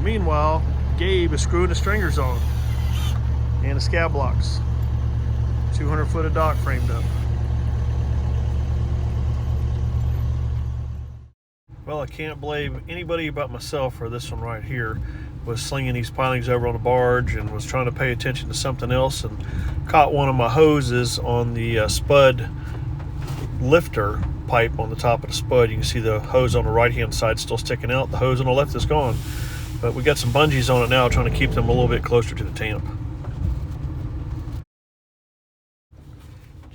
Meanwhile, Gabe is screwing the stringers on and the scab blocks. 200 foot of dock framed up. Well, I can't blame anybody but myself for this one right here. Was slinging these pilings over on the barge and was trying to pay attention to something else and caught one of my hoses on the spud lifter pipe on the top of the spud. You can see the hose on the right hand side still sticking out. The hose on the left is gone. But we got some bungees on it now, trying to keep them a little bit closer to the tamp.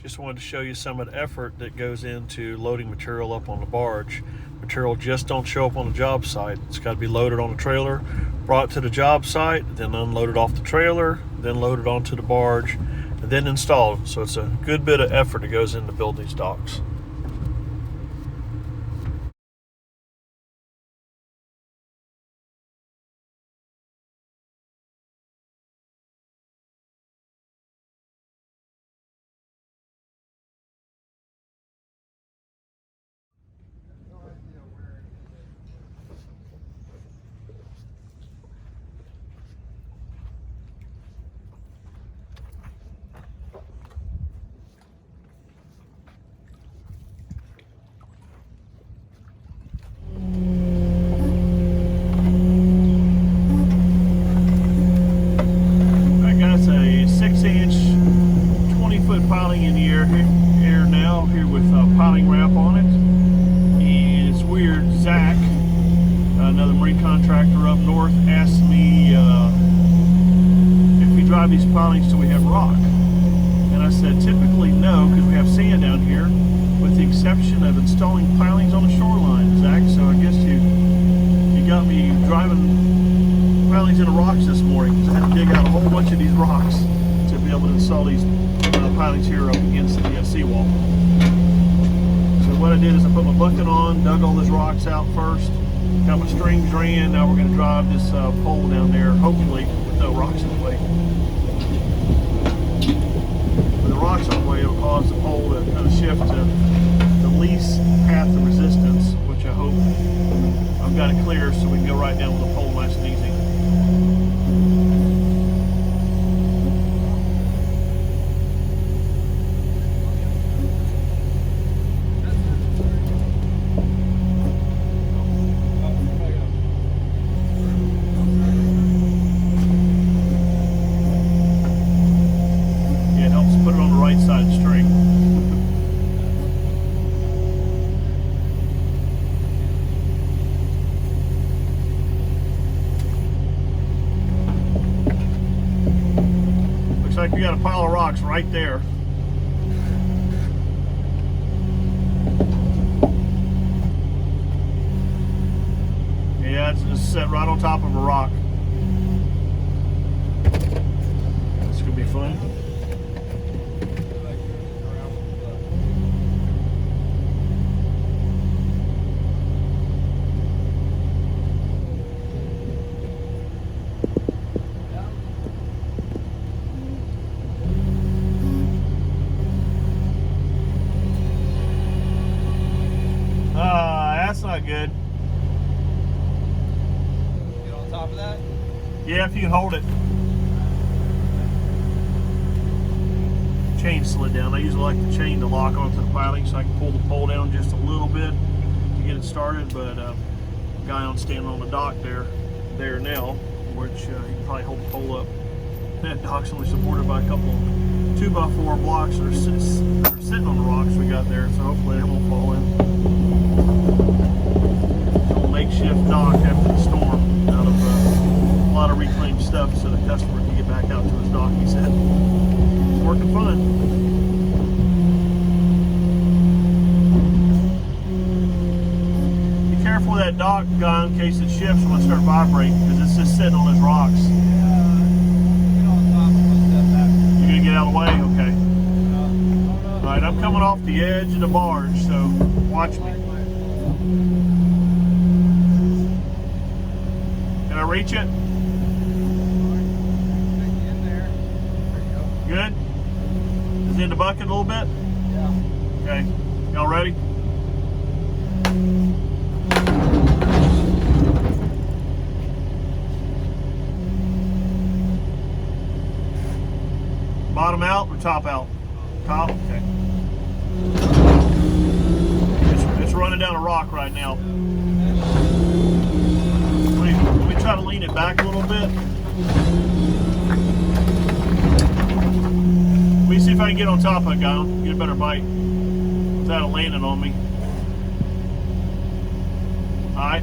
Just wanted to show you some of the effort that goes into loading material up on the barge. Material just don't show up on the job site. It's got to be loaded on a trailer, brought to the job site, then unloaded off the trailer, then loaded onto the barge, and then installed. So it's a good bit of effort that goes into building these docks. Piling in the air now, here with piling wrap on it. And it's weird, Zach, another marine contractor up north, asked me if we drive these pilings till we have rock. And I said, typically no, because we have sand down here, with the exception of installing pilings on the shoreline, Zach. So I guess you got me driving pilings into rocks this morning, because I had to dig out a whole bunch of these rocks to be able to install these pilings here up against the seawall. So what I did is I put my bucket on, dug all those rocks out first, got my strings ran. Now we're going to drive this pole down there, hopefully with no rocks in the way. With the rocks in the way, it'll cause the pole to kind of shift to the least path of resistance, which I hope I've got it clear so we can go right down with the pole nice and easy. Like we got a pile of rocks right there. Yeah, it's just set right on top of a rock. This could be fun. That's not good. Get on top of that? Yeah, if you can hold it. Chain slid down. I usually like the chain to lock onto the piling so I can pull the pole down just a little bit to get it started, but guy on standing on the dock there now, which he can probably hold the pole up. That dock's only supported by a couple 2x4 blocks that are sitting on the rocks we got there, so hopefully they won't fall in. Makeshift dock after the storm out of a lot of reclaimed stuff so the customer can get back out to his dock, he said. It's working fine. Be careful with that dock, guy, in case it shifts when it starts vibrating, because it's just sitting on those rocks. Yeah, get on top of that. You're going to get out of the way? Okay. Alright, I'm coming off the edge of the barge, so watch me. Can I reach it? Good? Is it in the bucket a little bit? Yeah. Okay. Y'all ready? top out? Top? Okay. It's running down a rock right now. Let me try to lean it back a little bit. Let me see if I can get on top of it, guy. Get a better bite without it landing on me. Alright.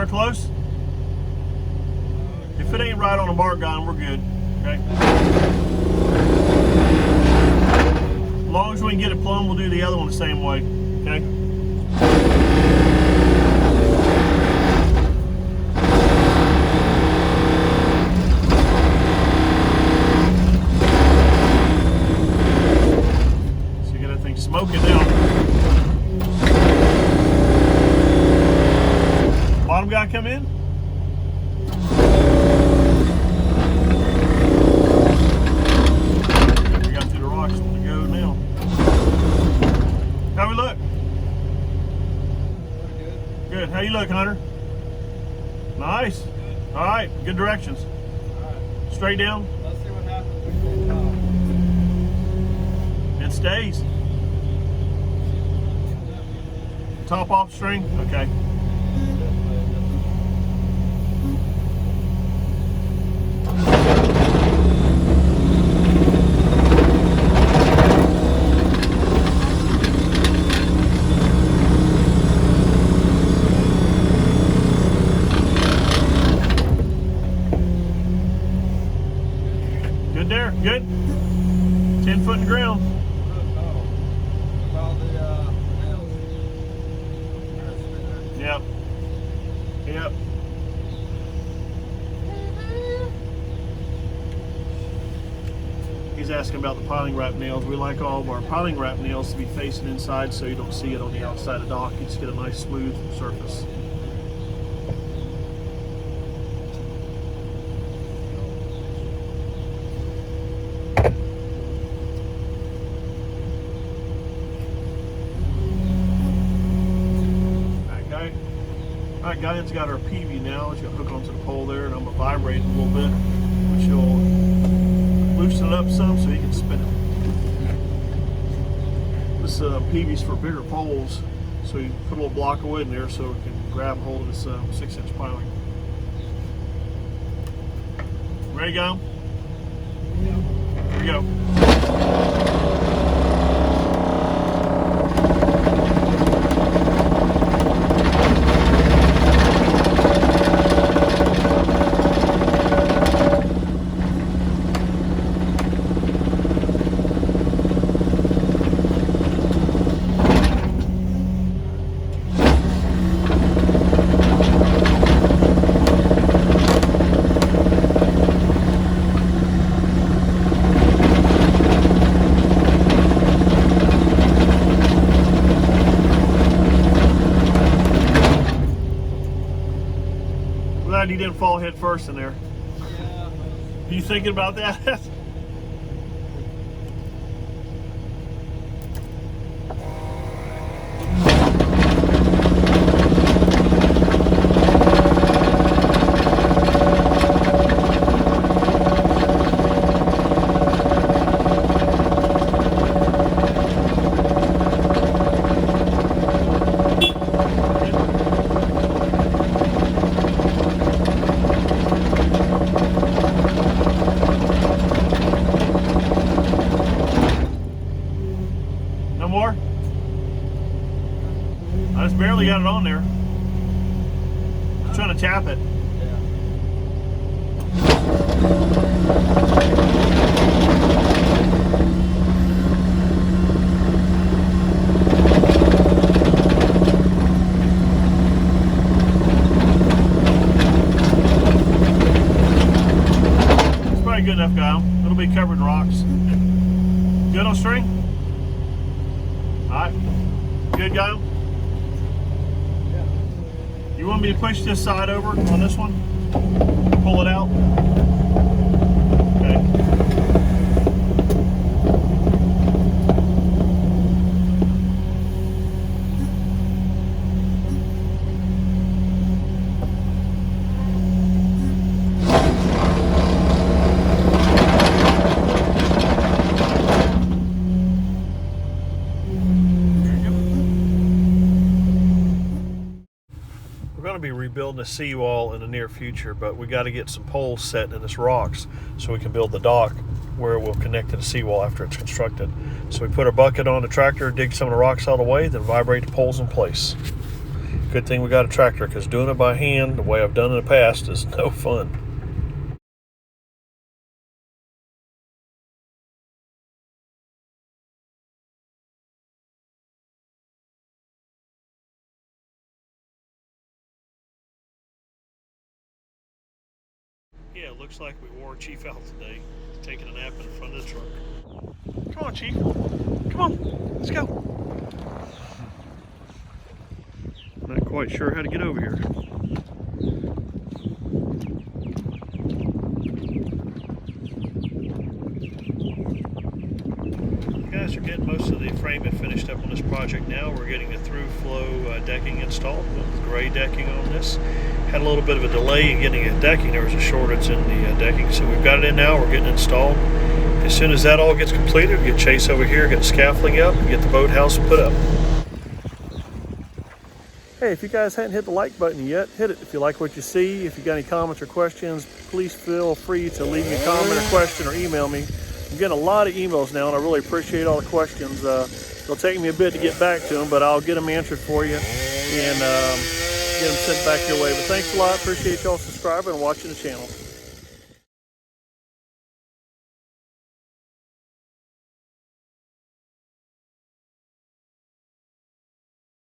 Close? If it ain't right on the mark, gun, we're good. Okay. As long as we can get it plumb, we'll do the other one the same way. Okay. So you get that thing smoking now. Bottom guy come in? We got through the rocks to go now. How we look? Good. Good. How you look, Hunter? Nice. All right. Good directions. All right. Straight down. Let's see what happens when we get top. It stays. Top off string? Okay. Good there, good. 10 foot in the ground. Yep. Yep. He's asking about the piling wrap nails. We like all of our piling wrap nails to be facing inside so you don't see it on the outside of the dock. You just get a nice smooth surface. Alright, Guyan's got our PV now. It's got to hook onto the pole there, and I'm going to vibrate a little bit, which will loosen it up some so he can spin it. This PV's for bigger poles, so you put a little block of wood in there so it can grab hold of this 6-inch piling. Ready, go? Here we go. Glad he didn't fall head first in there. Yeah. You thinking about that? got it on there. I'm trying to tap it. Yeah. It's probably good enough, Guile. It'll be covered in rocks. Good on string? Alright. Good, Guile? Yeah. You want me to push this side over on this one? Pull it out? Okay. We're going to be rebuilding a seawall in the near future, but we got to get some poles set in this rocks so we can build the dock where we'll connect to the seawall after it's constructed. So we put our bucket on the tractor, dig some of the rocks out of the way, then vibrate the poles in place. Good thing we got a tractor, because doing it by hand the way I've done in the past is no fun. Yeah, it looks like we wore Chief out today, taking a nap in front of the truck. Come on, Chief. Come on, let's go. Not quite sure how to get over here. You guys are getting most of the framing finished up on this project now. We're getting the through flow decking installed with gray decking on this. Had a little bit of a delay in getting the decking. There was a shortage in the decking, so we've got it in now. We're getting it installed. As soon as that all gets completed, we get Chase over here, get the scaffolding up, and get the boathouse put up. Hey, if you guys hadn't hit the like button yet, hit it if you like what you see. If you got any comments or questions, please feel free to leave me a comment or question or email me. I'm getting a lot of emails now, and I really appreciate all the questions. It'll take me a bit to get back to them, but I'll get them answered for you and get them sent back your way. But thanks a lot. Appreciate y'all subscribing and watching the channel.